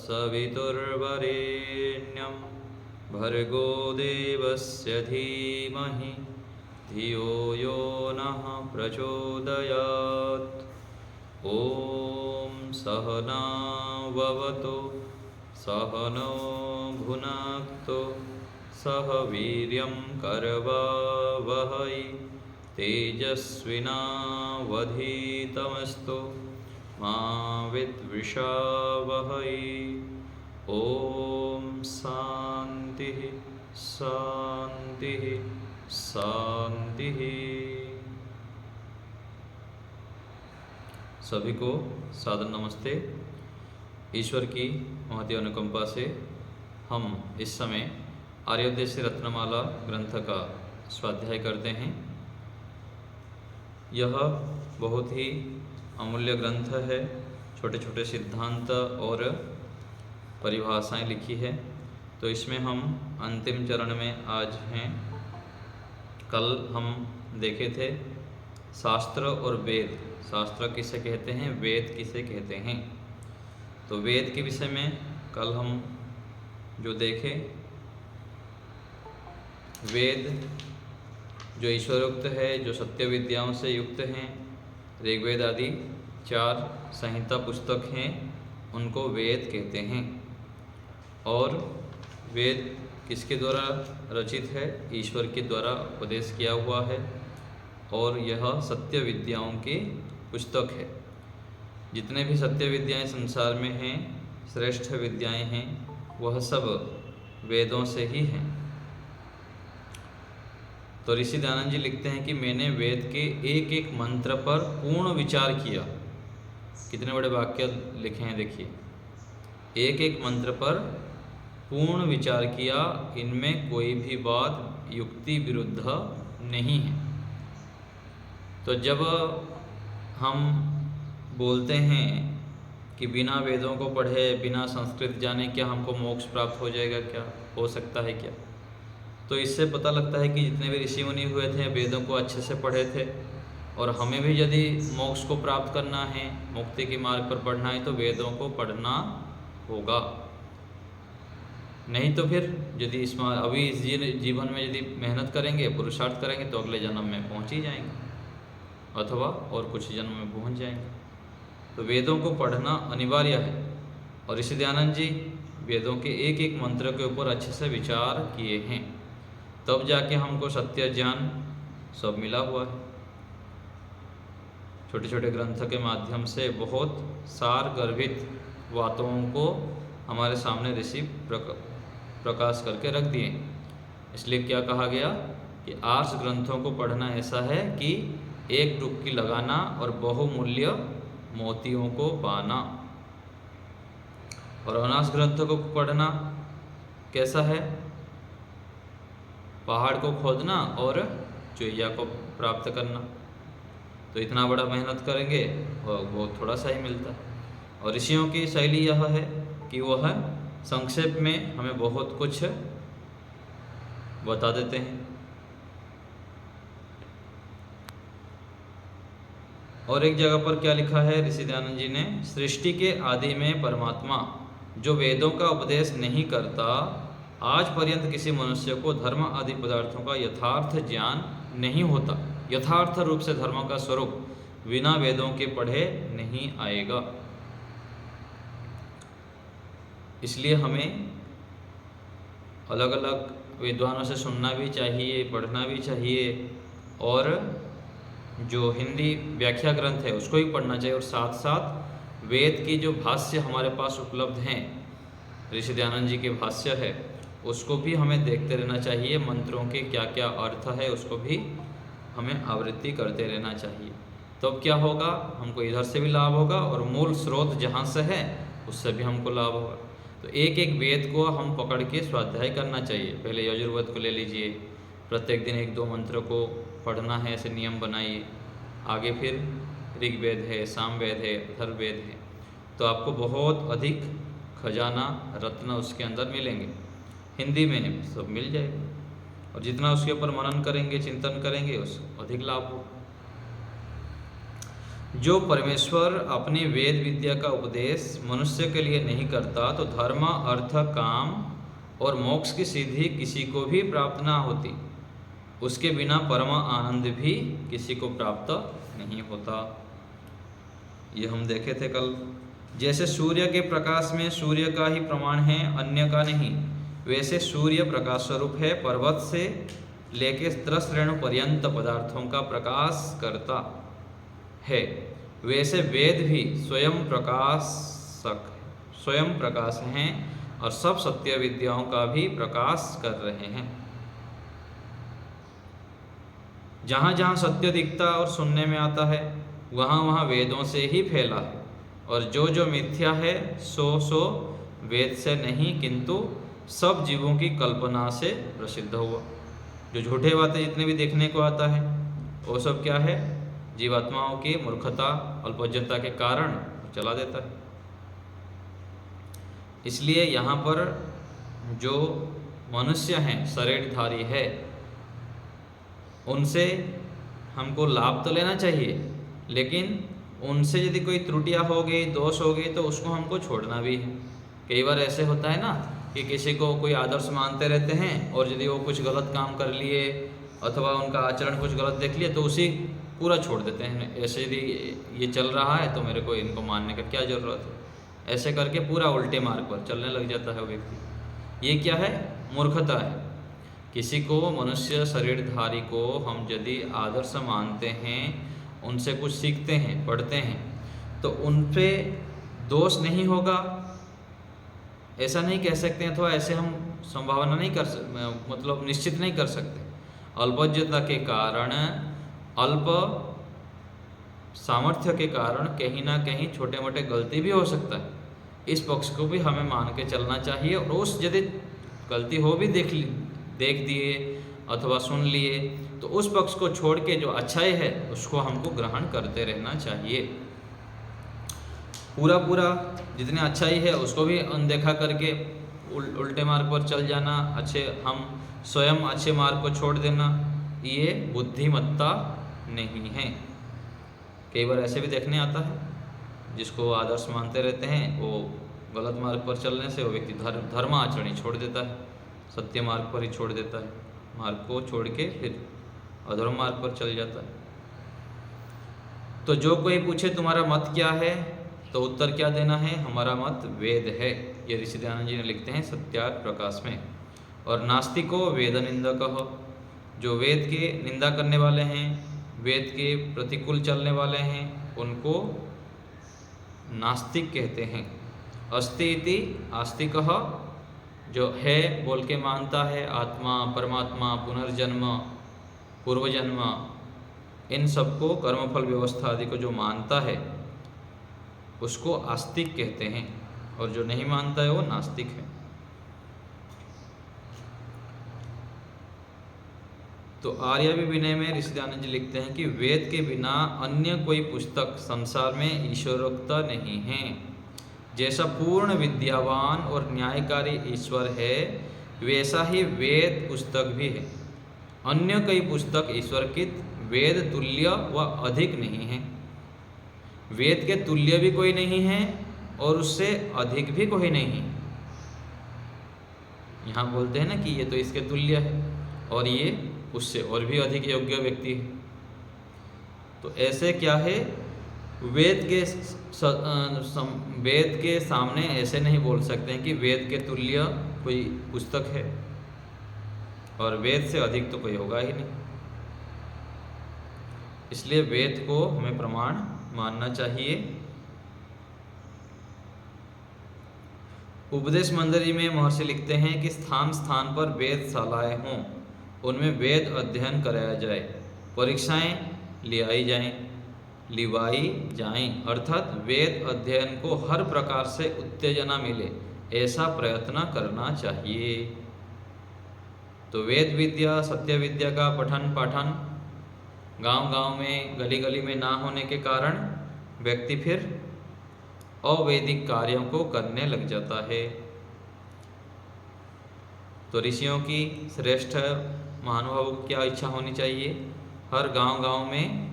तत्सवितुर्वरेण्यं भर्गो देवस्य धीमहि धियो यो नः प्रचोदयात्। ॐ सहना भवतु सहनो भुनक्तु सह वीर्यं करवावहै तेजस्विनावधीतमस्तु मा विद्विषावहै। ओम शांति शांति शांति। सभी को सादर नमस्ते। ईश्वर की महती अनुकंपा से हम इस समय आर्योदय रत्नमाला ग्रंथ का स्वाध्याय करते हैं। यह बहुत ही अमूल्य ग्रंथ है। छोटे छोटे सिद्धांत और परिभाषाएं लिखी है। तो इसमें हम अंतिम चरण में आज हैं। कल हम देखे थे शास्त्र और वेद। शास्त्र किसे कहते हैं, वेद किसे कहते हैं। तो वेद के विषय में कल हम जो देखे, वेद जो ईश्वरोक्त है, जो सत्य विद्याओं से युक्त हैं, ऋग्वेद आदि 4 संहिता पुस्तक हैं, उनको वेद कहते हैं। और वेद किसके द्वारा रचित है, ईश्वर के द्वारा उपदेश किया हुआ है। और यह सत्य विद्याओं की पुस्तक है। जितने भी सत्य विद्याएं संसार में हैं, श्रेष्ठ विद्याएं हैं, वह सब वेदों से ही हैं। तो ऋषि दयानंद जी लिखते हैं कि मैंने वेद के एक एक मंत्र पर पूर्ण विचार किया। कितने बड़े वाक्य लिखे हैं देखिए। एक एक मंत्र पर पूर्ण विचार किया, इनमें कोई भी बात युक्ति विरुद्ध नहीं है। तो जब हम बोलते हैं कि बिना वेदों को पढ़े, बिना संस्कृत जाने क्या हमको मोक्ष प्राप्त हो जाएगा, क्या हो सकता है क्या, तो इससे पता लगता है कि जितने भी ऋषि मुनि हुए थे वेदों को अच्छे से पढ़े थे। और हमें भी यदि मोक्ष को प्राप्त करना है, मुक्ति के मार्ग पर बढ़ना है, तो वेदों को पढ़ना होगा। नहीं तो फिर यदि अभी इस जीवन में यदि मेहनत करेंगे, पुरुषार्थ करेंगे, तो अगले जन्म में पहुंच ही जाएंगे, अथवा और कुछ जन्म में पहुंच जाएंगे। तो वेदों को पढ़ना अनिवार्य है। और ऋषि दयानंद जी वेदों के एक एक मंत्र के ऊपर अच्छे से विचार किए हैं, तब जाके हमको सत्य ज्ञान सब मिला हुआ है। छोटे छोटे ग्रंथ के माध्यम से बहुत सार गर्भित बातों को हमारे सामने ऋषि प्रकाश करके रख दिए। इसलिए क्या कहा गया कि आर्ष ग्रंथों को पढ़ना ऐसा है कि एक डुबकी लगाना और बहुमूल्य मोतियों को पाना। और अनार्ष ग्रंथों को पढ़ना कैसा है, पहाड़ को खोदना और चुहिया को प्राप्त करना। तो इतना बड़ा मेहनत करेंगे और वो थोड़ा सा ही मिलता है। और ऋषियों की शैली यह है कि वह संक्षेप में हमें बहुत कुछ बता देते हैं। और एक जगह पर क्या लिखा है ऋषि दयानंद जी ने, सृष्टि के आदि में परमात्मा जो वेदों का उपदेश नहीं करता, आज पर्यंत किसी मनुष्य को धर्म आदि पदार्थों का यथार्थ ज्ञान नहीं होता। यथार्थ रूप से धर्म का स्वरूप बिना वेदों के पढ़े नहीं आएगा। इसलिए हमें अलग अलग विद्वानों से सुनना भी चाहिए, पढ़ना भी चाहिए, और जो हिंदी व्याख्या ग्रंथ है उसको भी पढ़ना चाहिए। और साथ साथ वेद की जो भाष्य हमारे पास उपलब्ध हैं, ऋषि दयानंद जी के भाष्य है, उसको भी हमें देखते रहना चाहिए। मंत्रों के क्या क्या अर्थ है उसको भी हमें आवृत्ति करते रहना चाहिए। तो अब क्या होगा, हमको इधर से भी लाभ होगा और मूल स्रोत जहाँ से है उससे भी हमको लाभ होगा। तो एक एक वेद को हम पकड़ के स्वाध्याय करना चाहिए। पहले यजुर्वेद को ले लीजिए, प्रत्येक दिन 1-2 मंत्र को पढ़ना है, ऐसे नियम बनाइए। आगे फिर ऋग्वेद है, सामवेद है, अथर्ववेद है। तो आपको बहुत अधिक खजाना रत्न उसके अंदर मिलेंगे। हिंदी में सब मिल जाएगा। और जितना उसके ऊपर मनन करेंगे, चिंतन करेंगे, उस अधिक लाभ हो। जो परमेश्वर अपनी वेद विद्या का उपदेश मनुष्य के लिए नहीं करता तो धर्म, अर्थ, काम और मोक्ष की सिद्धि किसी को भी प्राप्त ना होती। उसके बिना परम आनंद भी किसी को प्राप्त नहीं होता। ये हम देखे थे कल। जैसे सूर्य के प्रकाश में सूर्य का ही प्रमाण है, अन्य का नहीं, वैसे सूर्य प्रकाश स्वरूप है, पर्वत से लेके त्रस रेणु पर्यंत पदार्थों का प्रकाश करता है। वैसे वेद भी स्वयं प्रकाश हैं और सब सत्य विद्याओं का भी प्रकाश कर रहे हैं। जहाँ जहाँ सत्य दिखता और सुनने में आता है वहाँ वहाँ वेदों से ही फैला है, और जो जो मिथ्या है सो वेद से नहीं किंतु सब जीवों की कल्पना से प्रसिद्ध हुआ। जो झूठे बातें जितने भी देखने को आता है वो सब क्या है? जीवात्माओं की मूर्खता, अल्पज्ञता के कारण चला देता है। इसलिए यहाँ पर जो मनुष्य हैं, शरीरधारी है, उनसे हमको लाभ तो लेना चाहिए, लेकिन उनसे यदि कोई त्रुटियाँ हो गई, दोष हो गई, तो उसको हमको छोड़ना भी है। कई बार ऐसे होता है ना कि किसी को कोई आदर्श मानते रहते हैं और यदि वो कुछ गलत काम कर लिए अथवा उनका आचरण कुछ गलत देख लिए तो उसी पूरा छोड़ देते हैं। ऐसे यदि ये चल रहा है तो मेरे को इनको मानने का क्या ज़रूरत है, ऐसे करके पूरा उल्टे मार्ग पर चलने लग जाता है वो व्यक्ति। ये क्या है? मूर्खता है। किसी को, मनुष्य शरीरधारी को हम यदि आदर्श मानते हैं, उनसे कुछ सीखते हैं, पढ़ते हैं, तो उन पे दोष नहीं होगा ऐसा नहीं कह सकते, अथवा ऐसे हम संभावना नहीं कर मतलब निश्चित नहीं कर सकते। अल्पज्ञता के कारण, अल्प सामर्थ्य के कारण कहीं ना कहीं छोटे मोटे गलती भी हो सकता है। इस पक्ष को भी हमें मान के चलना चाहिए, और उस यदि गलती हो भी देख दिए अथवा सुन लिए तो उस पक्ष को छोड़ के जो अच्छाई है उसको हमको ग्रहण करते रहना चाहिए। पूरा जितने अच्छाई है उसको भी अनदेखा करके उल्टे मार्ग पर चल जाना, हम स्वयं अच्छे मार्ग को छोड़ देना, ये बुद्धिमत्ता नहीं है। कई बार ऐसे भी देखने आता है, जिसको आदर्श मानते रहते हैं वो गलत मार्ग पर चलने से वो व्यक्ति धर्म आचरण ही छोड़ देता है, सत्य मार्ग पर ही छोड़ देता है, मार्ग को छोड़ के फिर अधर्म मार्ग पर चल जाता है। तो जो कोई पूछे तुम्हारा मत क्या है, तो उत्तर क्या देना है? हमारा मत वेद है। ये ऋषि दयानंद जी ने लिखते हैं सत्यार्थ प्रकाश में। और नास्तिको वेद निंदक, जो वेद के निंदा करने वाले हैं, वेद के प्रतिकूल चलने वाले हैं, उनको नास्तिक कहते हैं। अस्ति इति आस्तिकः, जो है बोल के मानता है, आत्मा, परमात्मा, पुनर्जन्म, पूर्वजन्म, इन सबको, कर्मफल व्यवस्था आदि को जो मानता है उसको आस्तिक कहते हैं, और जो नहीं मानता है वो नास्तिक है। तो आर्याभिविनय में ऋषि दयानंद जी लिखते हैं कि वेद के बिना अन्य कोई पुस्तक संसार में ईश्वरोक्त नहीं है। जैसा पूर्ण विद्यावान और न्यायकारी ईश्वर है, वैसा ही वेद पुस्तक भी है। अन्य कई पुस्तक ईश्वर की वेद तुल्य व अधिक नहीं है। वेद के तुल्य भी कोई नहीं है और उससे अधिक भी कोई नहीं। यहाँ बोलते हैं ना कि ये तो इसके तुल्य है और ये उससे और भी अधिक योग्य व्यक्ति है। तो ऐसे क्या है, वेद के सामने ऐसे नहीं बोल सकते हैं कि वेद के तुल्य कोई पुस्तक है और वेद से अधिक तो कोई होगा ही नहीं। इसलिए वेद को हमें प्रमाण मानना चाहिए। उपदेश मंजरी में महर्षि लिखते हैं कि स्थान स्थान पर वेदशालाएं हों, उनमें वेद अध्ययन कराया जाए, परीक्षाएं लिवाई जाएं, अर्थात वेद अध्ययन को हर प्रकार से उत्तेजना मिले ऐसा प्रयत्न करना चाहिए। तो वेद विद्या, सत्य विद्या का पठन पाठन गांव-गांव में, गली गली में ना होने के कारण व्यक्ति फिर अवैदिक कार्यों को करने लग जाता है। तो ऋषियों की श्रेष्ठ महानुभावों की क्या इच्छा होनी चाहिए? हर गांव-गांव में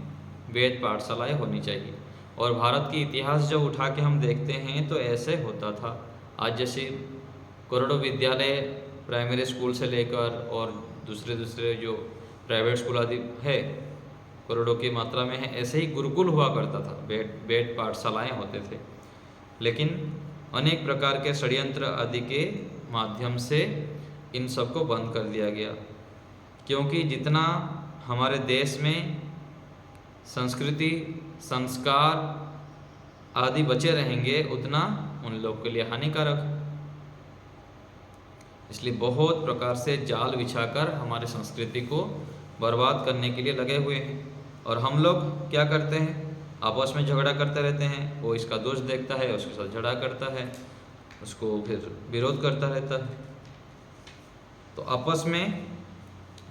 वेद पाठशालाएं होनी चाहिए। और भारत की इतिहास जब उठा के हम देखते हैं तो ऐसे होता था। आज जैसे करोड़ों विद्यालय प्राइमरी स्कूल से लेकर और दूसरे दूसरे जो प्राइवेट स्कूल आदि है करोड़ों की मात्रा में है, ऐसे ही गुरुकुल हुआ करता था, बेड पाठशालाएँ होते थे। लेकिन अनेक प्रकार के षड्यंत्र आदि के माध्यम से इन सबको बंद कर दिया गया, क्योंकि जितना हमारे देश में संस्कृति संस्कार आदि बचे रहेंगे उतना उन लोग के लिए हानिकारक है। इसलिए बहुत प्रकार से जाल बिछाकर हमारे संस्कृति को बर्बाद करने के लिए लगे हुए हैं। और हम लोग क्या करते हैं, आपस में झगड़ा करते रहते हैं। वो इसका दोष देखता है, उसके साथ झगड़ा करता है, उसको फिर विरोध करता रहता है। तो आपस में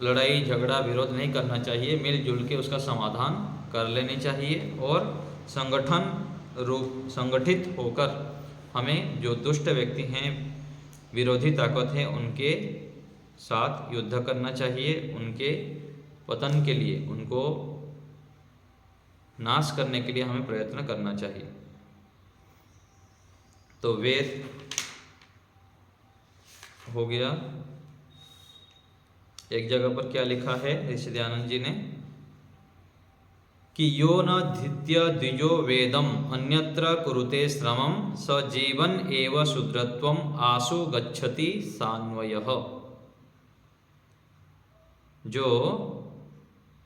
लड़ाई झगड़ा विरोध नहीं करना चाहिए, मिलजुल के उसका समाधान कर लेनी चाहिए। और संगठित होकर हमें जो दुष्ट व्यक्ति हैं, विरोधी ताकत है, उनके साथ युद्ध करना चाहिए। उनके पतन के लिए, उनको नाश करने के लिए हमें प्रयत्न करना चाहिए। तो वेद हो गया। एक जगह पर क्या लिखा है ऋषि दयानंद जी ने कि यो न धित्य द्विजो वेदम अन्यत्र कुरुते श्रमम स जीवन एव शूद्रत्वम आशु गच्छति सान्वयः। जो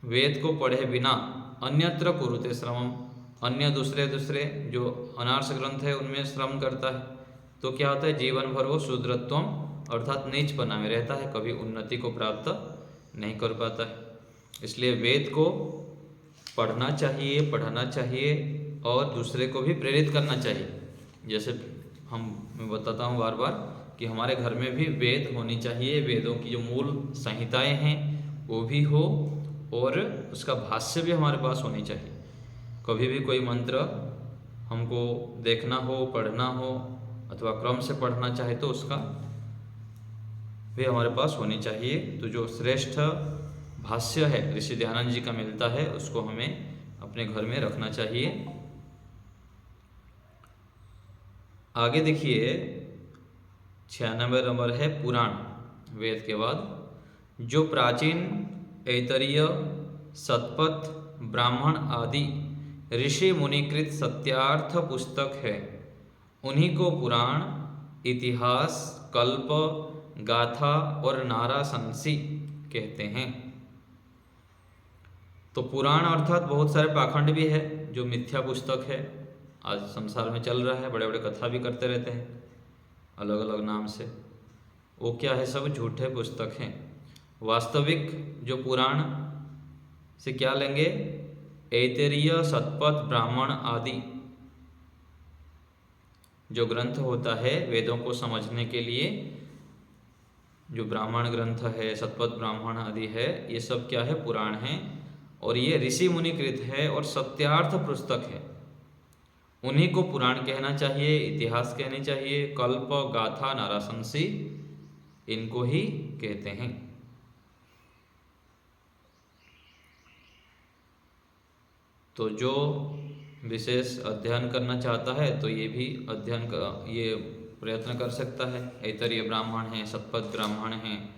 वेद को पढ़े बिना अन्यत्र कुरुते श्रमम, अन्य दूसरे जो अनार्ष ग्रंथ है उनमें श्रम करता है, तो क्या होता है, जीवन भर वो शूद्रत्वम अर्थात नीचपना में रहता है, कभी उन्नति को प्राप्त नहीं कर पाता है। इसलिए वेद को पढ़ना चाहिए, पढ़ाना चाहिए और दूसरे को भी प्रेरित करना चाहिए। जैसे मैं बताता हूँ बार बार कि हमारे घर में भी वेद होनी चाहिए, वेदों की जो मूल संहिताएं हैं वो भी हो और उसका भाष्य भी हमारे पास होनी चाहिए। कभी भी कोई मंत्र हमको देखना हो, पढ़ना हो अथवा क्रम से पढ़ना चाहे तो उसका भी हमारे पास होनी चाहिए। तो जो श्रेष्ठ भाष्य है ऋषि दयानंद जी का मिलता है, उसको हमें अपने घर में रखना चाहिए। आगे देखिए 96 नंबर है पुराण। वेद के बाद जो प्राचीन ऐतरीय शतपथ ब्राह्मण आदि ऋषि मुनिकृत सत्यार्थ पुस्तक है, उन्हीं को पुराण, इतिहास, कल्प, गाथा और नाराशंसी कहते हैं। तो पुराण अर्थात बहुत सारे पाखंड भी है, जो मिथ्या पुस्तक है, आज संसार में चल रहा है, बड़े बड़े कथा भी करते रहते हैं अलग अलग नाम से। वो क्या है, सब झूठे पुस्तक हैं। वास्तविक जो पुराण से क्या लेंगे, ऐतरीय शतपथ ब्राह्मण आदि जो ग्रंथ होता है वेदों को समझने के लिए, जो ब्राह्मण ग्रंथ है, शतपथ ब्राह्मण आदि है, ये सब क्या है, पुराण है। और ये ऋषि मुनिकृत है और सत्यार्थ पुस्तक है, उन्हीं को पुराण कहना चाहिए, इतिहास कहनी चाहिए, कल्प, गाथा, नाराशंसी इनको ही कहते हैं। तो जो विशेष अध्ययन करना चाहता है तो ये भी ये प्रयत्न कर सकता है। ऐतरीय ब्राह्मण हैं, शतपथ ब्राह्मण हैं,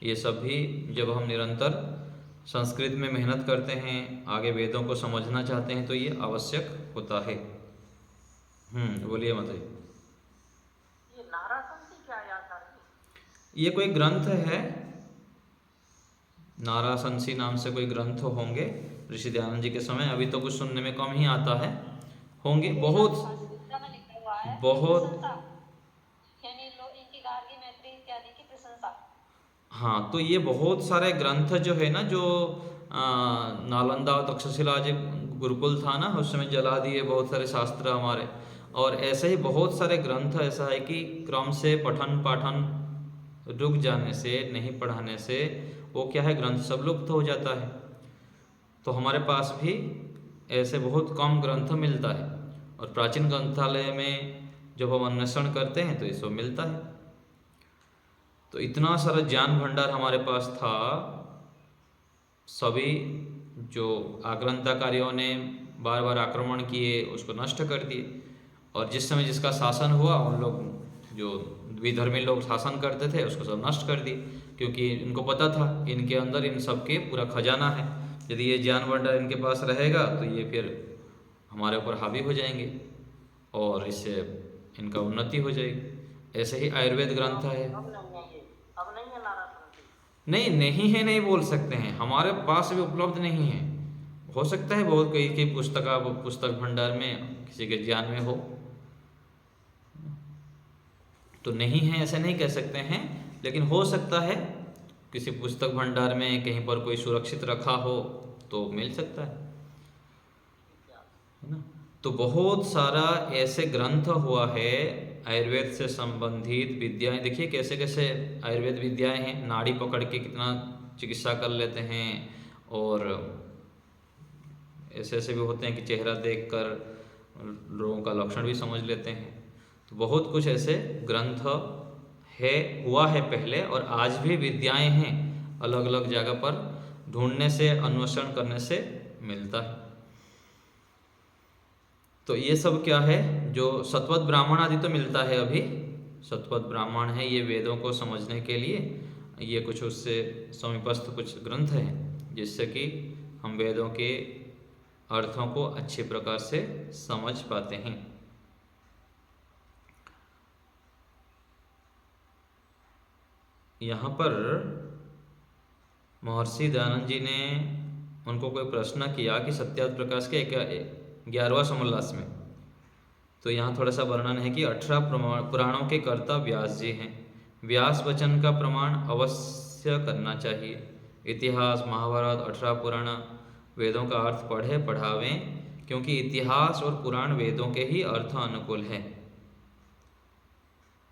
ये सब भी जब हम निरंतर संस्कृत में मेहनत करते हैं, आगे वेदों को समझना चाहते हैं, तो ये आवश्यक होता है। बोलिए मतलब ये नाराशंसी क्या याद, ये कोई ग्रंथ है, नाराशंसी नाम से कोई ग्रंथ होंगे ऋषि दयानंद जी के समय। अभी तो कुछ सुनने में कम ही आता है, होंगे बहुत बहुत। हाँ, तो ये बहुत सारे ग्रंथ जो है ना, जो नालंदा और तक्षशिला जो गुरुकुल था ना, उस समय जला दिए बहुत सारे शास्त्र हमारे। और ऐसे ही बहुत सारे ग्रंथ ऐसा है कि क्रम से पठन पाठन रुक जाने से, नहीं पढ़ाने से वो क्या है, ग्रंथ सब लुप्त हो जाता है। तो हमारे पास भी ऐसे बहुत कम ग्रंथ मिलता है, और प्राचीन ग्रंथालय में जब हम अन्वेषण करते हैं तो ये सब मिलता है। तो इतना सारा ज्ञान भंडार हमारे पास था, सभी जो आग्रंथकारियों ने बार बार आक्रमण किए, उसको नष्ट कर दिए। और जिस समय जिसका शासन हुआ, उन लोग जो विधर्मी लोग शासन करते थे उसको सब नष्ट कर दिए, क्योंकि इनको पता था इनके अंदर इन सब के पूरा खजाना है। यदि ये ज्ञान भंडार इनके पास रहेगा तो ये फिर हमारे ऊपर हावी हो जाएंगे और इससे इनका उन्नति हो जाएगी। ऐसे ही आयुर्वेद ग्रंथ है। अब नहीं है ये, अब नहीं है नारा संधि। नहीं, नहीं है नहीं बोल सकते हैं, हमारे पास भी उपलब्ध नहीं है। हो सकता है बहुत कई की पुस्तक भंडार में किसी के ज्ञान में हो, तो नहीं है ऐसे नहीं कह सकते हैं, लेकिन हो सकता है किसी पुस्तक भंडार में कहीं पर कोई सुरक्षित रखा हो तो मिल सकता है ना। तो बहुत सारा ऐसे ग्रंथ हुआ है आयुर्वेद से संबंधित विद्याएं। देखिए कैसे कैसे आयुर्वेद विद्याएं हैं, नाड़ी पकड़ के कितना चिकित्सा कर लेते हैं, और ऐसे ऐसे भी होते हैं कि चेहरा देखकर लोगों का लक्षण भी समझ लेते हैं। तो बहुत कुछ ऐसे ग्रंथ है, हुआ है पहले, और आज भी विद्याएं हैं, अलग अलग जगह पर ढूंढने से, अन्वेषण करने से मिलता है। तो ये सब क्या है, जो सतपथ ब्राह्मण आदि तो मिलता है अभी, सतपथ ब्राह्मण है, ये वेदों को समझने के लिए ये कुछ उससे समीपस्थ कुछ ग्रंथ हैं, जिससे कि हम वेदों के अर्थों को अच्छे प्रकार से समझ पाते हैं। यहाँ पर महर्षि दयानंद जी ने उनको कोई प्रश्न किया कि सत्यार्थ प्रकाश के 11वां समोल्लास में, तो यहाँ थोड़ा सा वर्णन है कि 18 पुराणों के कर्ता व्यास जी हैं। व्यास वचन का प्रमाण अवश्य करना चाहिए। इतिहास, महाभारत, 18 पुराण वेदों का अर्थ पढ़े पढ़ावें, क्योंकि इतिहास और पुराण वेदों के ही अर्थ अनुकूल है।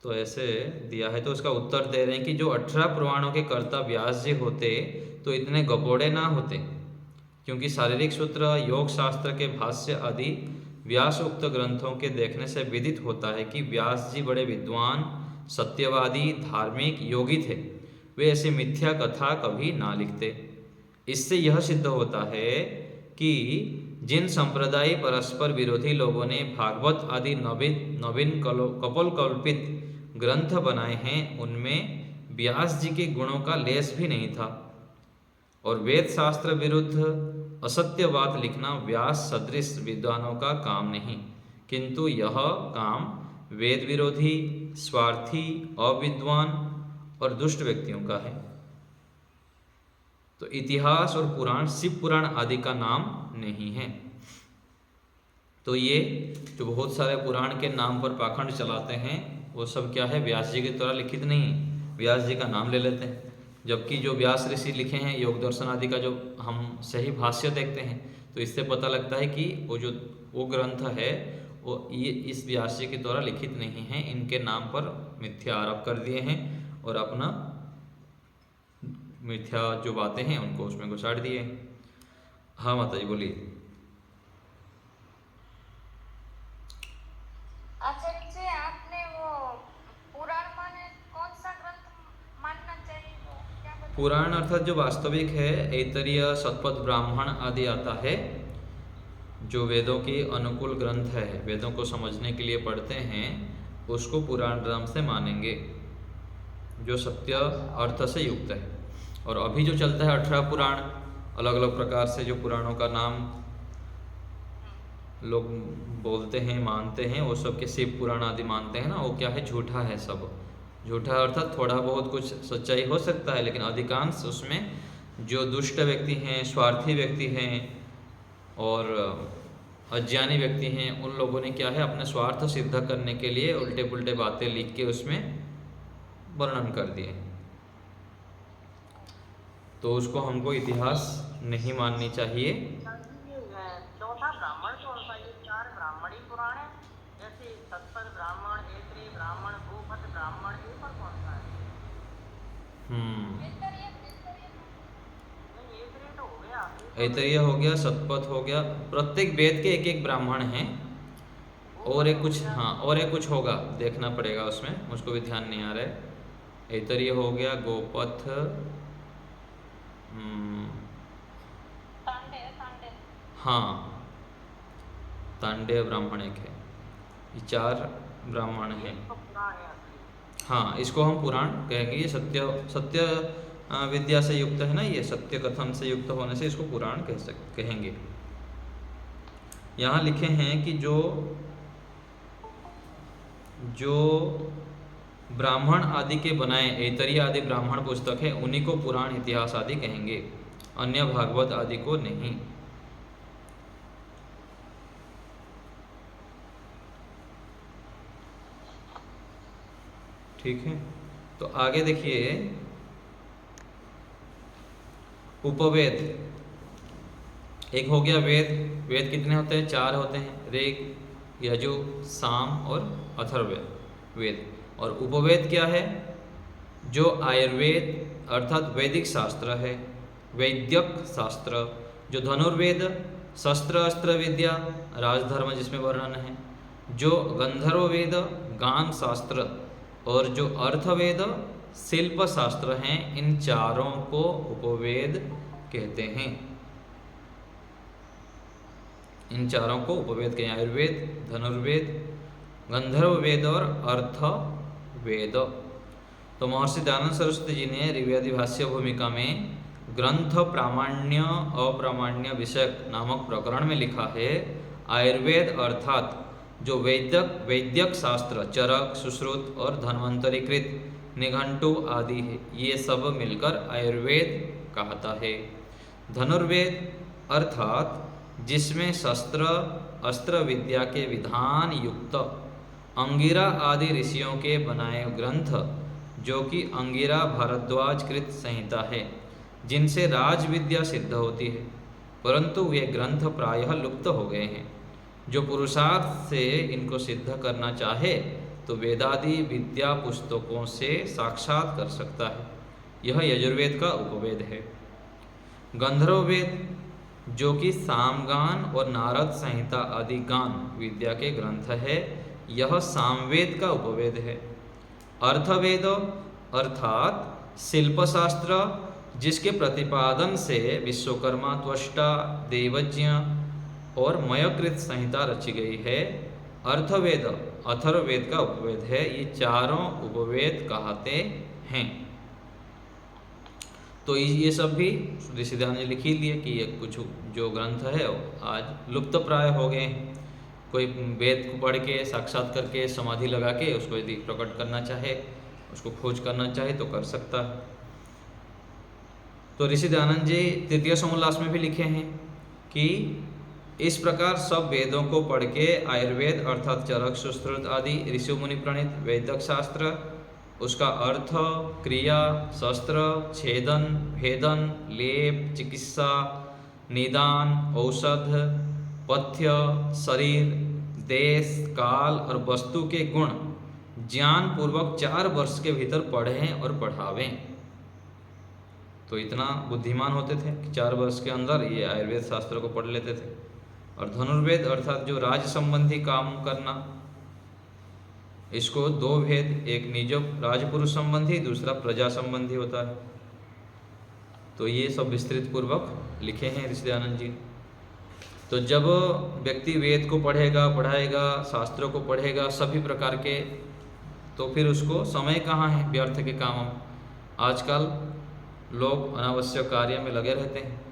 तो ऐसे दिया है, तो उसका उत्तर दे रहे हैं कि जो 18 पुराणों के कर्ता व्यास जी होते तो इतने गपोड़े ना होते, क्योंकि शारीरिक सूत्र, योग शास्त्र के भाष्य आदि व्यास उक्त ग्रंथों के देखने से विदित होता है कि व्यास जी बड़े विद्वान, सत्यवादी, धार्मिक, योगी थे। वे ऐसी मिथ्या कथा कभी ना लिखते। इससे यह सिद्ध होता है कि जिन संप्रदाय परस्पर विरोधी लोगों ने भागवत आदि नवीन कपोलकल्पित ग्रंथ बनाए हैं, उनमें व्यास जी के गुणों का लेस भी नहीं था। और वेद शास्त्र विरुद्ध असत्य बात लिखना व्यास सदृश विद्वानों का काम नहीं, किंतु यह काम वेद विरोधी, स्वार्थी, अविद्वान और दुष्ट व्यक्तियों का है। तो इतिहास और पुराण शिव पुराण आदि का नाम नहीं है। तो ये जो बहुत सारे पुराण के नाम पर पाखंड चलाते हैं, वो सब क्या है, व्यास जी के द्वारा लिखित नहीं, व्यास जी का नाम ले लेते हैं। जबकि जो व्यास ऋषि लिखे हैं योग दर्शन आदि का, जो हम सही भाष्य देखते हैं, तो इससे पता लगता है कि वो ग्रंथ है वो ये इस व्यास जी के द्वारा लिखित नहीं है, इनके नाम पर मिथ्या आरोप कर दिए हैं और अपना मिथ्या जो बातें हैं उनको उसमें घुसाड़ दिए। हाँ माता जी बोलिए। आचार्य जी, आपने वो पुराण माने कौन सा ग्रंथ मानना चाहिए, वो क्या बताएं? पुराण अर्थात जो वास्तविक है, ऐतरीय, सतपथ ब्राह्मण आदि आता है, जो वेदों के अनुकूल ग्रंथ है, वेदों को समझने के लिए पढ़ते हैं, उसको पुराण नाम से मानेंगे, जो सत्य अर्थ से युक्त है। और अभी जो चलता है 18 पुराण, अलग अलग प्रकार से जो पुराणों का नाम लोग बोलते हैं, मानते हैं, वो सब के शिव पुराण आदि मानते हैं ना, वो क्या है, झूठा है सब। झूठा अर्थात थोड़ा बहुत कुछ सच्चाई हो सकता है, लेकिन अधिकांश उसमें जो दुष्ट व्यक्ति हैं, स्वार्थी व्यक्ति हैं और अज्ञानी व्यक्ति हैं, उन लोगों ने क्या है, अपने स्वार्थ सिद्ध करने के लिए उल्टे पुल्टे बातें लिख के उसमें वर्णन कर दिए। तो उसको हमको इतिहास नहीं माननी चाहिए। चौथा ब्राह्मण कौन सा? ये 4 ब्राह्मणी पुराण है, जैसे सतपथ ब्राह्मण, ऐत्रेय ब्राह्मण, भूपत ब्राह्मण, ये पर कौन सा है? नहीं, ऐत्रेय तो हो गया, ऐतरेय हो गया, सतपथ हो गया, प्रत्येक वेद के एक एक ब्राह्मण हैं। और एक कुछ, हाँ और एक कुछ होगा, देखना पड़ेगा उसमें, मुझको भी ध्यान नहीं आ रहा है। ऐतरेय हो गया, गोपथ, हाँ तांडेय ब्राह्मण एक है, ये 4 ब्राह्मण हैं। तो पुराण है असली। हाँ, इसको हम पुराण कहेंगे। ये सत्य विद्या से युक्त है ना, ये सत्य कथन से युक्त होने से इसको पुराण कहेंगे। यहाँ लिखे हैं कि जो ब्राह्मण आदि के बनाए ऐतरीय आदि ब्राह्मण पुस्तक है उन्हीं को पुराण इतिहास आदि कहेंगे, अन्य भागवत आदि को नहीं। ठीक है, तो आगे देखिए उपवेद। एक हो गया वेद। वेद कितने होते हैं? 4 होते हैं, ऋग, यजुः, साम और अथर्ववेद वेद। और उपवेद क्या है? जो आयुर्वेद अर्थात वैदिक शास्त्र है, वैद्यक शास्त्र। जो धनुर्वेद शस्त्र अस्त्र विद्या राजधर्म जिसमें वर्णन है। जो गंधर्व वेद गान शास्त्र और जो अर्थवेद शिल्प शास्त्र हैं, इन चारों को उपवेद कहते हैं। इन चारों को उपवेद कहते हैं, आयुर्वेद, धनुर्वेद, गंधर्व वेद और अर्थवेद। तो महर्षि दयानंद सरस्वती जी ने ऋग्वेदी भाष्य भूमिका में ग्रंथ प्रामाण्य अप्रामाण्य विषयक नामक प्रकरण में लिखा है, आयुर्वेद अर्थात जो वैद्यक शास्त्र चरक, सुश्रुत और धन्वंतरीकृत निघंटु आदि है, ये सब मिलकर आयुर्वेद कहता है। धनुर्वेद अर्थात जिसमें शस्त्र अस्त्र विद्या के विधान युक्त अंगिरा आदि ऋषियों के बनाए ग्रंथ, जो कि अंगिरा भारद्वाज कृत संहिता है, जिनसे राजविद्या सिद्ध होती है, परंतु वे ग्रंथ प्रायः लुप्त हो गए हैं। जो पुरुषार्थ से इनको सिद्ध करना चाहे तो वेदादि विद्या पुस्तकों से साक्षात कर सकता है। यह यजुर्वेद का उपवेद है। गंधर्व वेद जो कि सामगान और नारद संहिता आदि गान विद्या के ग्रंथ है, यह सामवेद का उपवेद है। अर्थवेद अर्थात शिल्पशास्त्र, जिसके प्रतिपादन से विश्वकर्मा, त्वष्टा, देवज्ञ और मयकृत संहिता रची गई है, अर्थवेद अथर्ववेद का उपवेद है। ये चारों उपवेद कहते हैं। तो ये सब भी ऋषि दयानंद ने लिख ही लिए कि ये कुछ जो ग्रंथ है आज लुप्त प्राय हो गए हैं। कोई वेद को पढ़ के साक्षात करके समाधि लगा के उसको यदि प्रकट करना चाहे, उसको खोज करना चाहे तो कर सकता है। तो ऋषि दयानंद जी तृतीय समोल्लास में भी लिखे हैं कि इस प्रकार सब वेदों को पढ़ के आयुर्वेद अर्थात चरक, सुश्रुत आदि ऋषि मुनि प्रणीत वैदिक शास्त्र, उसका अर्थ, क्रिया, शस्त्र, छेदन, भेदन, लेप, चिकित्सा, निदान, औषध, पथ्य, शरीर, देश, काल और वस्तु के गुण ज्ञान पूर्वक 4 वर्ष के भीतर पढ़ें और पढ़ावें। तो इतना बुद्धिमान होते थे कि 4 वर्ष के अंदर ये आयुर्वेद शास्त्र को पढ़ लेते थे। और धनुर्वेद अर्थात जो राज संबंधी काम करना, इसको 2 भेद, एक निज राजपुरुष संबंधी, दूसरा प्रजा संबंधी होता है। तो ये सब विस्तृत पूर्वक लिखे हैं ऋषि दयानंद जी। तो जब व्यक्ति वेद को पढ़ेगा, पढ़ाएगा, शास्त्रों को पढ़ेगा सभी प्रकार के, तो फिर उसको समय कहाँ है व्यर्थ के कामों में। आजकल लोग अनावश्यक कार्य में लगे रहते हैं,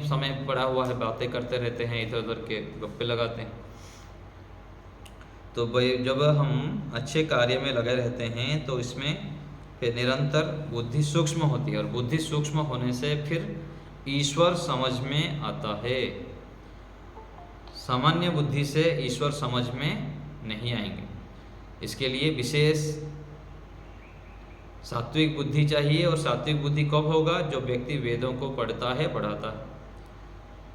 समय पड़ा हुआ है, बातें करते रहते हैं, इधर उधर के गप्पे लगाते हैं। तो जब हम अच्छे कार्य में लगे रहते हैं तो इसमें फिर निरंतर बुद्धि सूक्ष्म होती है, और बुद्धि सूक्ष्म होने से फिर ईश्वर समझ में आता है। सामान्य बुद्धि से ईश्वर समझ में नहीं आएंगे। इसके लिए विशेष सात्विक बुद्धि चाहिए। और सात्विक बुद्धि कब होगा? जो व्यक्ति वेदों को पढ़ता है, पढ़ाता है।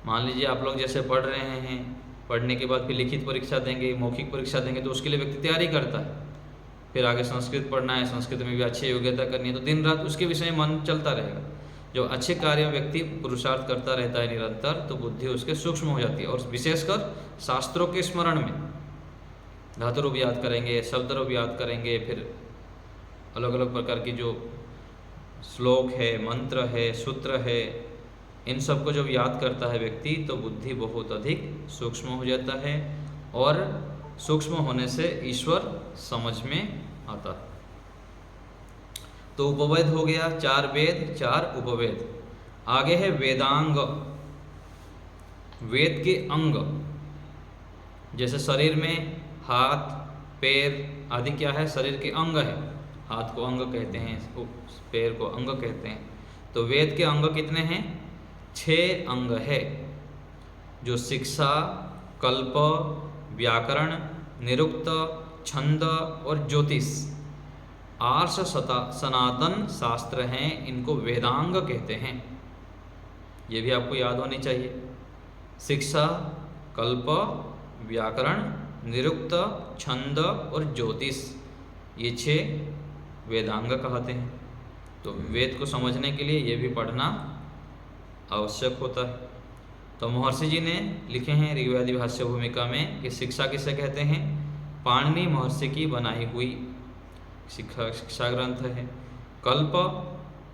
मान लीजिए आप लोग जैसे पढ़ रहे हैं, पढ़ने के बाद फिर लिखित परीक्षा देंगे, मौखिक परीक्षा देंगे, तो उसके लिए व्यक्ति तैयारी करता है। फिर आगे संस्कृत पढ़ना है, संस्कृत में भी अच्छी योग्यता करनी है, तो दिन रात उसके विषय में मन चलता रहेगा। जो अच्छे कार्य में व्यक्ति पुरुषार्थ करता रहता है निरंतर, तो बुद्धि उसके सूक्ष्म हो जाती है। और विशेषकर शास्त्रों के स्मरण में धातु रूप याद करेंगे, शब्द रूप याद करेंगे, फिर अलग अलग प्रकार की जो श्लोक है, मंत्र है, सूत्र है, इन सब को जब याद करता है व्यक्ति तो बुद्धि बहुत अधिक सूक्ष्म हो जाता है और सूक्ष्म होने से ईश्वर समझ में आता है। तो उपवेद हो गया, 4 वेद 4 उपवेद। आगे है वेदांग। वेद के अंग, जैसे शरीर में हाथ पैर आदि क्या है, शरीर के अंग है। हाथ को अंग कहते हैं, पैर को अंग कहते हैं। तो वेद के अंग कितने हैं? 6 अंग है, जो शिक्षा, कल्प, व्याकरण, निरुक्त, छंद और ज्योतिष आर्ष सनातन शास्त्र हैं, इनको वेदांग कहते हैं। ये भी आपको याद होनी चाहिए। शिक्षा, कल्प, व्याकरण, निरुक्त, छंद और ज्योतिष, ये 6 वेदांग कहते हैं। तो वेद को समझने के लिए ये भी पढ़ना आवश्यक होता है। तो महर्षि जी ने लिखे हैं ऋग्वेदी भाष्य भूमिका में कि शिक्षा किसे कहते हैं? पाणिनि महर्षि की बनाई हुई शिक्षा ग्रंथ है। कल्प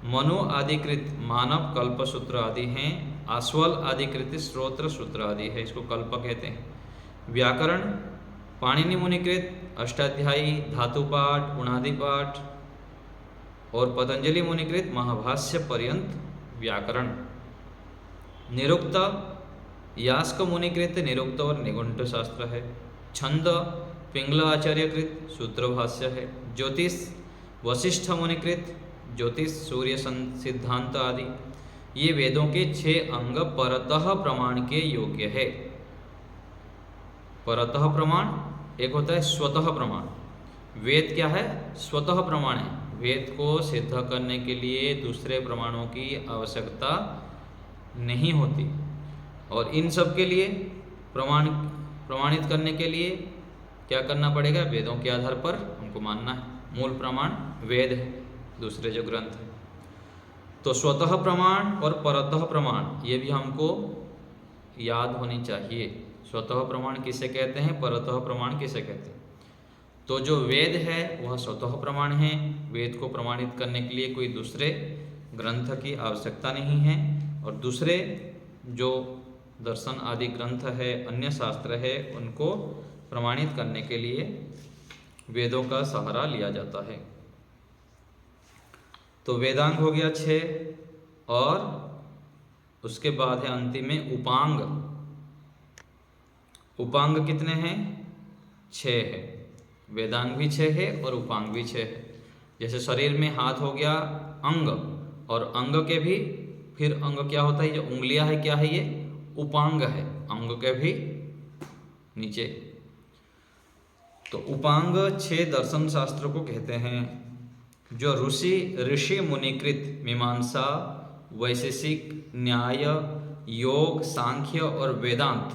मनु आदिकृत मानव कल्प सूत्र आदि हैं। आस्वल आदिकृत स्रोत्र सूत्र आदि है, इसको कल्प कहते हैं। व्याकरण पाणिनि मुनिकृत अष्टाध्यायी, धातुपाठ, उणादि पाठ और पतंजलि मुनिकृत महाभाष्य पर्यंत व्याकरण। निरुक्त यास्क मुनिकृत निरुक्त और निगुंठ शास्त्र है। छंद पिंगला आचार्यकृत सूत्र भाष्य है। ज्योतिष वशिष्ठ मुनिकृत ज्योतिष सूर्य सिद्धांत आदि। ये वेदों के 6 अंग परतः प्रमाण के योग्य है। परतः प्रमाण एक होता है स्वतः प्रमाण। वेद क्या है? स्वतः प्रमाण है। वेद को सिद्ध करने के लिए दूसरे प्रमाणों की आवश्यकता नहीं होती। और इन सब के लिए प्रमाणित करने के लिए क्या करना पड़ेगा? वेदों के आधार पर हमको मानना है। मूल प्रमाण वेद है, दूसरे जो ग्रंथ है। तो स्वतः प्रमाण और परतः प्रमाण ये भी हमको याद होनी चाहिए। स्वतः प्रमाण किसे कहते हैं, परतः प्रमाण किसे कहते हैं? तो जो वेद है वह स्वतः प्रमाण है। वेद को प्रमाणित करने के लिए कोई दूसरे ग्रंथ की आवश्यकता नहीं है। और दूसरे जो दर्शन आदि ग्रंथ है, अन्य शास्त्र है, उनको प्रमाणित करने के लिए वेदों का सहारा लिया जाता है। तो वेदांग हो गया 6 और उसके बाद है अंतिम में उपांग। उपांग कितने हैं? 6 है। वेदांग भी 6 है और उपांग भी 6 है। जैसे शरीर में हाथ हो गया अंग, और अंग के भी फिर अंग क्या होता है? जो उंगलियां है क्या है? ये उपांग है, अंग के भी नीचे। तो उपांग 6 दर्शन शास्त्र को कहते हैं, जो ऋषि मुनिकृत मीमांसा, वैशेषिक, न्याय, योग, सांख्य और वेदांत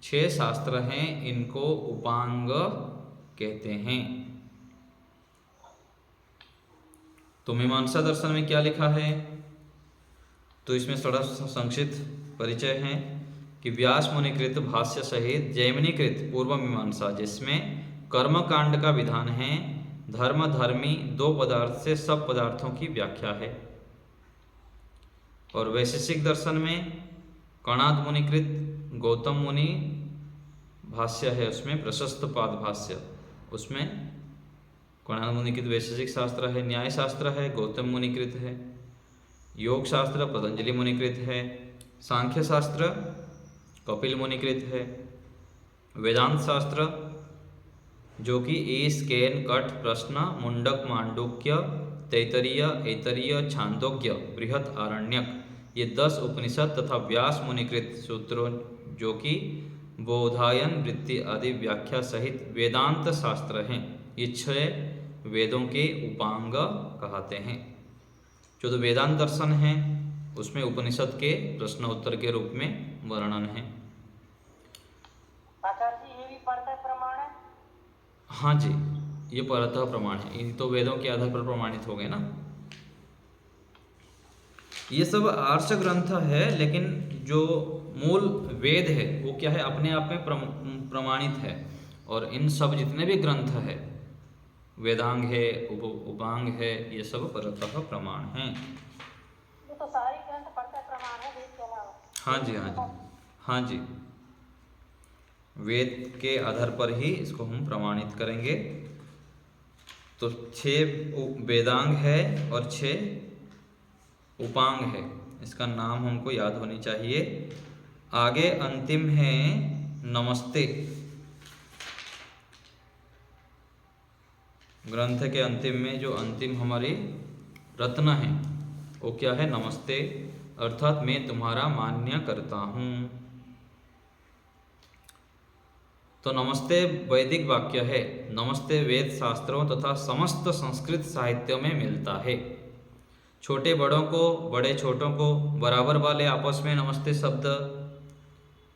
6 शास्त्र हैं, इनको उपांग कहते हैं। तो मीमांसा दर्शन में क्या लिखा है? तो इसमें थोड़ा संक्षिप्त परिचय है कि व्यास मुनिकृत भाष्य सहित जैमिनीकृत पूर्व मीमांसा, जिसमें कर्म कांड का विधान है। धर्म धर्मी 2 पदार्थ से सब पदार्थों की व्याख्या है। और वैशेषिक दर्शन में कणाद मुनिकृत गौतम मुनि भाष्य है, उसमें प्रशस्त पाद भाष्य, उसमें कणाद मुनिकृत वैशेषिक शास्त्र है। न्याय शास्त्र है, गौतम मुनिकृत है। योग शास्त्र पतंजलि मुनिकृत है। सांख्य शास्त्र कपिल मुनिकृत है। वेदांत शास्त्र जो कि ईश, केन, कठ, प्रश्न, मुंडक, मांडुक्य, तैतरीय, ऐतरीय, छांदोग्य, बृहत आरण्यक, ये 10 उपनिषद तथा व्यास मुनिकृत सूत्रों जो कि बोधायन, वृत्ति आदि व्याख्या सहित वेदांत शास्त्र हैं, ये 6 वेदों के उपांग कहते हैं। जो तो वेदांत दर्शन है उसमें उपनिषद के प्रश्न उत्तर के रूप में वर्णन है। आचार्य जी ये भी परतः प्रमाण है? हाँ जी, ये परतः प्रमाण है। ये तो वेदों के आधार पर प्रमाणित हो गए ना। ये सब आर्ष ग्रंथ है, लेकिन जो मूल वेद है वो क्या है? अपने आप में प्रमाणित है। और इन सब जितने भी ग्रंथ है, वेदांग है, उपांग है, ये सब परतः प्रमाण हैं। ये तो सारे ग्रंथ परतः प्रमाण है, वेद हाँ जी, हाँ जी, हाँ जी, वेद के आधार पर ही इसको हम प्रमाणित करेंगे। तो 6 वेदांग है और 6 उपांग है, इसका नाम हमको याद होनी चाहिए। आगे अंतिम है नमस्ते। ग्रंथ के अंतिम में जो अंतिम हमारी रत्न है वो क्या है? नमस्ते, अर्थात मैं तुम्हारा मान्य करता हूँ। तो नमस्ते वैदिक वाक्य है। नमस्ते वेद शास्त्रों तथा समस्त संस्कृत साहित्यों में मिलता है। छोटे बड़ों को, बड़े छोटों को बराबर वाले आपस में नमस्ते शब्द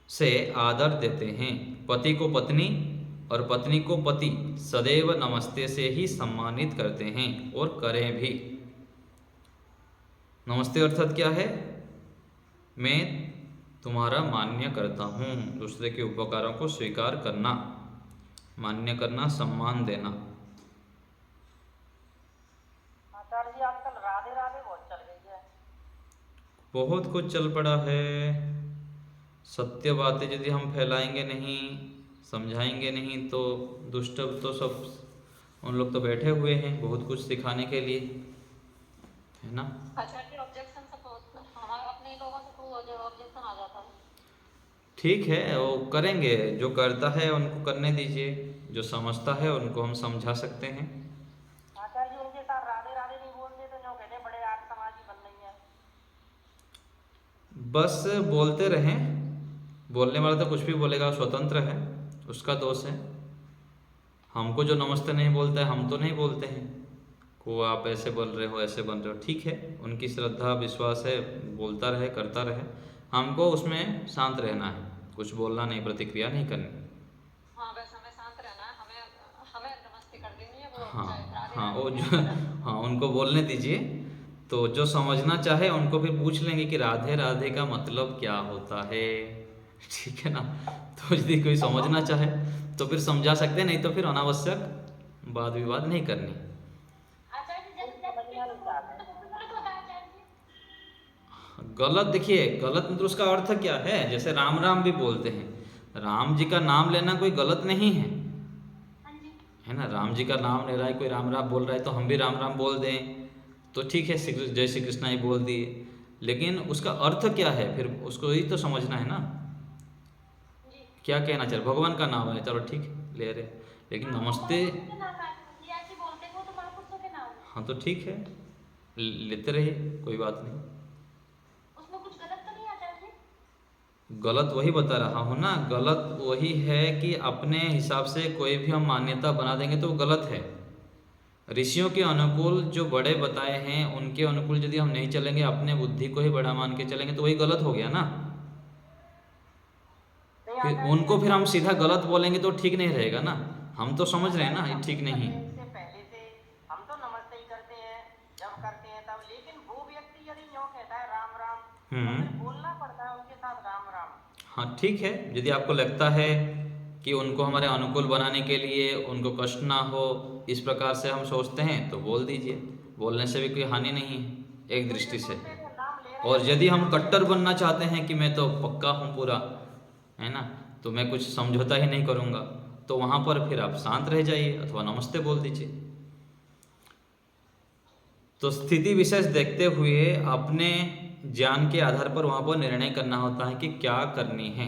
से आदर देते हैं। पति को पत्नी और पत्नी को पति सदैव नमस्ते से ही सम्मानित करते हैं और करें भी। नमस्ते अर्थात क्या है? मैं तुम्हारा मान्य करता हूँ, दूसरे के उपकारों को स्वीकार करना, मान्य करना, सम्मान देना। आचार्य जी आजकल राधे राधे बहुत चल गई है। बहुत कुछ चल पड़ा है। सत्य बातें यदि हम फैलाएंगे नहीं, समझाएंगे नहीं, तो दुष्ट तो सब उन लोग तो बैठे हुए हैं बहुत कुछ सिखाने के लिए, है ना। आचार्य ऑब्जेक्शन से बहुत हमारे अपने लोगों से कोई ऑब्जेक्शन आ जाता है। ठीक है, वो करेंगे, जो करता है उनको करने दीजिए, जो समझता है उनको हम समझा सकते हैं। आचार्य जी उनके साथ राधे राधे नहीं बोलते तो जो कहते बड़े आर्य समाजी बन रही है। बस बोलते रहें, बोलने वाला तो कुछ भी बोलेगा, स्वतंत्र है, उसका दोष है। हमको जो नमस्ते नहीं बोलता है, हम तो नहीं बोलते हैं को आप ऐसे बोल रहे हो, ऐसे बन रहे हो। ठीक है, उनकी श्रद्धा विश्वास है, बोलता रहे, करता रहे, हमको उसमें शांत रहना है, कुछ बोलना नहीं, प्रतिक्रिया नहीं करनी। हाँ, बस हमें शांत रहना है, हमें हमें नमस्ते कर देनी है वो। हाँ चाहे राधे हाँ, वो राधे जो हाँ, उनको बोलने दीजिए। तो जो समझना चाहे उनको फिर पूछ लेंगे कि राधे राधे का मतलब क्या होता है, ठीक है ना। तो यदि कोई समझना चाहे तो फिर समझा सकते हैं, नहीं तो फिर अनावश्यक वाद विवाद नहीं करनी। गलत, देखिए गलत मतलब उसका अर्थ क्या है? जैसे राम राम भी बोलते हैं, राम जी का नाम लेना कोई गलत नहीं है, है ना। राम जी का नाम ले रहा है कोई, राम राम बोल रहा है, तो हम भी राम राम बोल दें तो ठीक है, जय श्री कृष्णा ही बोल दिए। लेकिन उसका अर्थ क्या है फिर उसको ही तो समझना है ना, क्या कहना चाहिए। भगवान का नाम है, चलो ठीक है ले रहे, लेकिन नमस्ते, हाँ तो ठीक है, लेते रहिए, कोई बात नहीं। गलत वही बता रहा हूँ ना, गलत वही है कि अपने हिसाब से कोई भी हम मान्यता बना देंगे तो वो गलत है। ऋषियों के अनुकूल जो बड़े बताए हैं उनके अनुकूल यदि हम नहीं चलेंगे, अपने बुद्धि को ही बड़ा मान के चलेंगे, तो वही गलत हो गया ना। फिर उनको फिर हम सीधा गलत बोलेंगे तो ठीक नहीं रहेगा ना। हम तो समझ रहे हैं ना ये ठीक नहीं है। इससे पहले से हम तो नमस्ते ही करते हैं जब करते हैं तब, लेकिन वो व्यक्ति यदि यूँ कहता है राम राम, तो फिर बोलना पड़ता है उनके साथ राम राम। हाँ ठीक है, यदि आपको लगता है कि उनको हमारे अनुकूल बनाने के लिए उनको कष्ट ना हो, इस प्रकार से हम सोचते हैं तो बोल दीजिए, बोलने से भी कोई हानि नहीं है एक दृष्टि से। और यदि हम कट्टर बनना चाहते हैं कि मैं तो पक्का हूँ पूरा, है ना, तो मैं कुछ समझौता ही नहीं करूँगा, तो वहाँ पर फिर आप शांत रह जाइए अथवा नमस्ते बोल दीजिए। तो स्थिति विशेष देखते हुए अपने ज्ञान के आधार पर वहाँ पर निर्णय करना होता है कि क्या करनी है।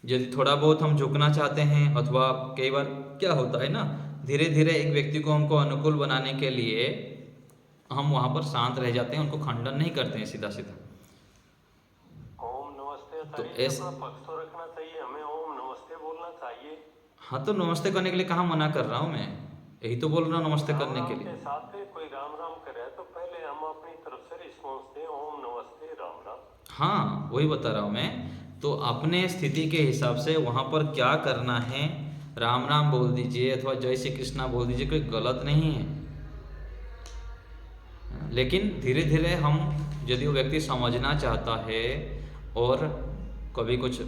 यदि थोड़ा बहुत हम झुकना चाहते हैं, अथवा कई बार क्या होता है ना, धीरे धीरे एक व्यक्ति को हमको अनुकूल बनाने के लिए हम वहाँ पर शांत रह जाते हैं, उनको खंडन नहीं करते हैं सीधा सीधा। ओम नमस्ते तो ऐसा पक्ष तो रखना चाहिए, हमें ओम नमस्ते बोलना चाहिए। हाँ, तो नमस्ते करने के लिए कहाँ मना कर रहा हूँ मैं, यही तो बोल रहा हूँ नमस्ते करने के लिए। साथ में कोई राम राम करे तो पहले हम अपनी तरफ से रिस्पॉन्स दें, ओम नमस्ते राम राम। हाँ, वही बता रहा हूँ मैं। तो अपने स्थिति के हिसाब से वहाँ पर क्या करना है, राम राम बोल दीजिए अथवा जय श्री कृष्णा बोल दीजिए, कोई गलत नहीं है। लेकिन धीरे धीरे हम, यदि वो व्यक्ति समझना चाहता है और कभी कुछ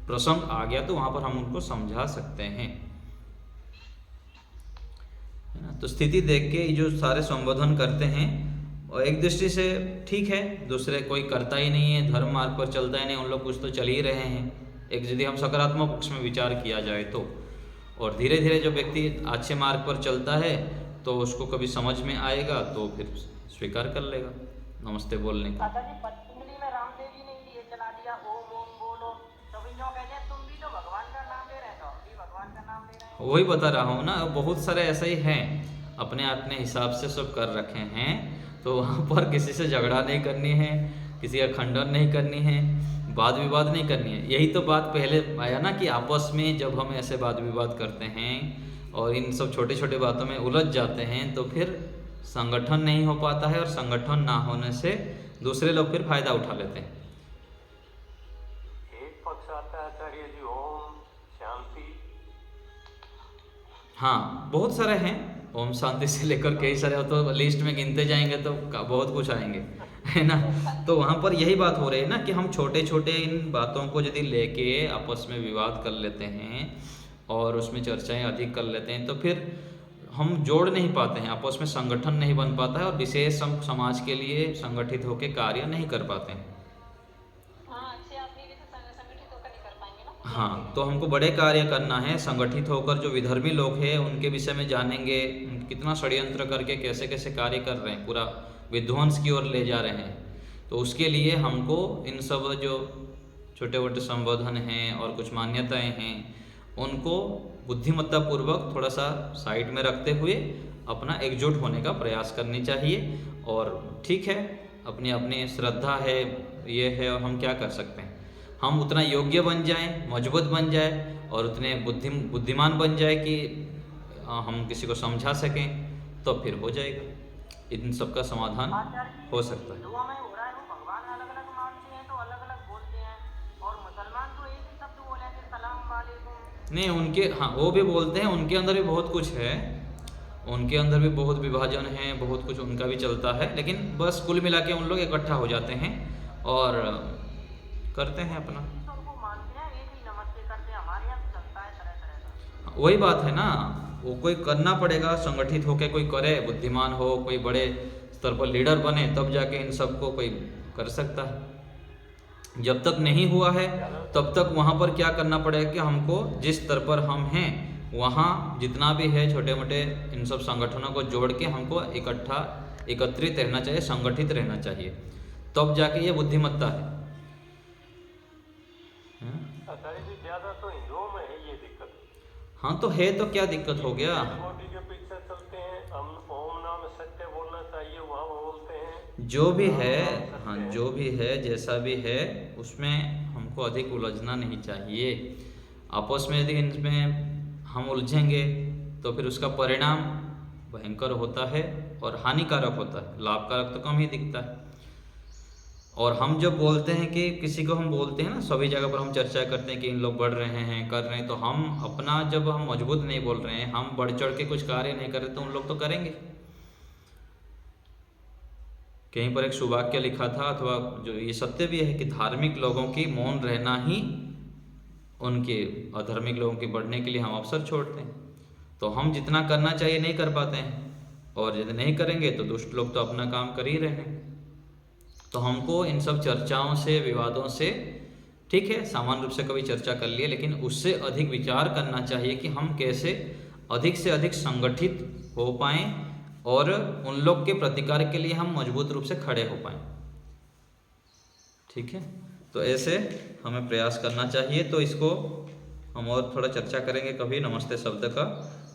प्रसंग आ गया तो वहाँ पर हम उनको समझा सकते हैं, है ना। तो स्थिति देख के जो सारे संबोधन करते हैं और एक दृष्टि से ठीक है, दूसरे कोई करता ही नहीं है, धर्म मार्ग पर चलता ही नहीं, उन लोग कुछ तो चल ही रहे हैं, एक यदि हम सकारात्मक पक्ष में विचार किया जाए तो। और धीरे धीरे जो व्यक्ति अच्छे मार्ग पर चलता है तो उसको कभी समझ में आएगा तो फिर स्वीकार कर लेगा नमस्ते बोलने का। दादाजी पतंजलि में रामदेव जी ने ये चला दिया ओम ओम बोलो, तो भी जो कहते हैं तुम भी तो भगवान का नाम ले रहे हो, तो भी भगवान का नाम ले रहे हैं। वही बता रहा हूँ ना, बहुत सारे ऐसे ही हैं, अपने अपने हिसाब से सब कर रखे हैं, तो वहाँ पर किसी से झगड़ा नहीं करनी है, किसी का खंडन नहीं करनी है, वाद विवाद नहीं करनी है। यही तो बात पहले आया ना कि आपस में जब हम ऐसे वाद विवाद करते हैं और इन सब छोटे छोटे बातों में उलझ जाते हैं तो फिर संगठन नहीं हो पाता है, और संगठन ना होने से दूसरे लोग फिर फायदा उठा लेते हैं। एक पक्ष आता है आचार्य जी ओम शांति। हाँ, बहुत सारे हैं, ओम शांति से लेकर कई सारे, तो लिस्ट में गिनते जाएंगे तो बहुत कुछ आएंगे, है ना। तो वहाँ पर यही बात हो रही है ना कि हम छोटे छोटे इन बातों को यदि लेके आपस में विवाद कर लेते हैं और उसमें चर्चाएं अधिक कर लेते हैं तो फिर हम जोड़ नहीं पाते हैं, आपस में संगठन नहीं बन पाता है और विशेष समाज के लिए संगठित होकर कार्य नहीं कर पाते हैं। हाँ, अच्छे आदमी भी तो संगठित होकर नहीं कर पाएंगे ना। हाँ, तो हमको बड़े कार्य करना है, संगठित होकर जो विधर्मी लोग हैं उनके विषय में जानेंगे, कितना षड्यंत्र करके कैसे कैसे कार्य कर रहे हैं, पूरा विध्वंस की ओर ले जा रहे हैं। तो उसके लिए हमको इन सब जो छोटे मोटे संबोधन हैं और कुछ मान्यताएं हैं उनको बुद्धिमत्ता पूर्वक थोड़ा सा साइड में रखते हुए अपना एकजुट होने का प्रयास करनी चाहिए। और ठीक है, अपनी अपनी श्रद्धा है, ये है, और हम क्या कर सकते हैं, हम उतना योग्य बन जाएं, मजबूत बन जाए और उतने बुद्धिमान बन जाए कि हम किसी को समझा सकें, तो फिर हो जाएगा, इन सब का समाधान हो सकता है। हिंदुओं में हो रहा है, वो भगवान अलग अलग मानते हैं तो अलग अलग बोलते हैं, और मुसलमान तो एक ही शब्द बोलेंगे सलाम वालेकुम। नहीं, उनके हाँ वो भी बोलते हैं, उनके अंदर भी बहुत कुछ है, उनके अंदर भी बहुत विभाजन है, बहुत कुछ उनका भी चलता है, लेकिन बस कुल मिला के उन लोग इकट्ठा हो जाते हैं और करते हैं अपना। तो उनको मानते हैं, एक ही नमस्ते करते हैं, हमारे यहाँ चलता है तरह तरह का। वही बात है ना, वो कोई करना पड़ेगा, संगठित होकर कोई करे, बुद्धिमान हो, कोई बड़े स्तर पर लीडर बने, तब जाके इन सबको कोई कर सकता है। जब तक नहीं हुआ है तब तक वहाँ पर क्या करना पड़ेगा कि हमको जिस स्तर पर हम हैं वहाँ जितना भी है छोटे मोटे इन सब संगठनों को जोड़ के हमको एकत्रित रहना चाहिए, संगठित रहना चाहिए, तब जाके ये बुद्धिमत्ता है। आचार्य जी ज्यादा तो हिंदुओं में है ये दिक्कत। हाँ, तो है तो क्या दिक्कत हो गया, बॉडी के पीछे चलते हैं, हम ओम नाम सत्य बोलना चाहिए, वहाँ बोलते हैं जो भी है, हाँ जो भी है, जैसा भी है, उसमें हमको अधिक उलझना नहीं चाहिए। आपस में यदि इनमें हम उलझेंगे तो फिर उसका परिणाम भयंकर होता है और हानिकारक होता है, लाभकारक तो कम ही दिखता है। और हम जब बोलते हैं कि किसी को हम बोलते हैं ना, सभी जगह पर हम चर्चा करते हैं कि इन लोग बढ़ रहे हैं, कर रहे हैं, तो हम अपना जब हम मजबूत नहीं बोल रहे हैं, हम बढ़ चढ़ के कुछ कार्य नहीं कर रहे, तो उन लोग तो करेंगे। कहीं पर एक सुवाक्य लिखा था, अथवा जो ये सत्य भी है कि धार्मिक लोगों की मौन रहना ही उनके अधार्मिक लोगों के बढ़ने के लिए हम अवसर छोड़ते हैं। तो हम जितना करना चाहिए नहीं कर पाते हैं, और यदि नहीं करेंगे तो दुष्ट लोग तो अपना काम कर ही रहे हैं। तो हमको इन सब चर्चाओं से, विवादों से, ठीक है सामान्य रूप से कभी चर्चा कर लिए, लेकिन उससे अधिक विचार करना चाहिए कि हम कैसे अधिक से अधिक संगठित हो पाएँ और उन लोग के प्रतिकार के लिए हम मजबूत रूप से खड़े हो पाएँ। ठीक है, तो ऐसे हमें प्रयास करना चाहिए। तो इसको हम और थोड़ा चर्चा करेंगे कभी, नमस्ते शब्द का।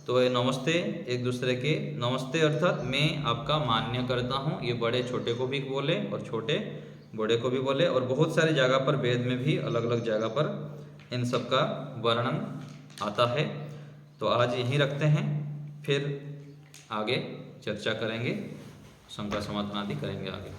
तो ये नमस्ते एक दूसरे के, नमस्ते अर्थात मैं आपका मान्य करता हूँ, ये बड़े छोटे को भी बोले और छोटे बड़े को भी बोले, और बहुत सारी जगह पर वेद में भी अलग अलग जगह पर इन सब का वर्णन आता है। तो आज यहीं रखते हैं, फिर आगे चर्चा करेंगे, शंका समाधान आदि करेंगे आगे।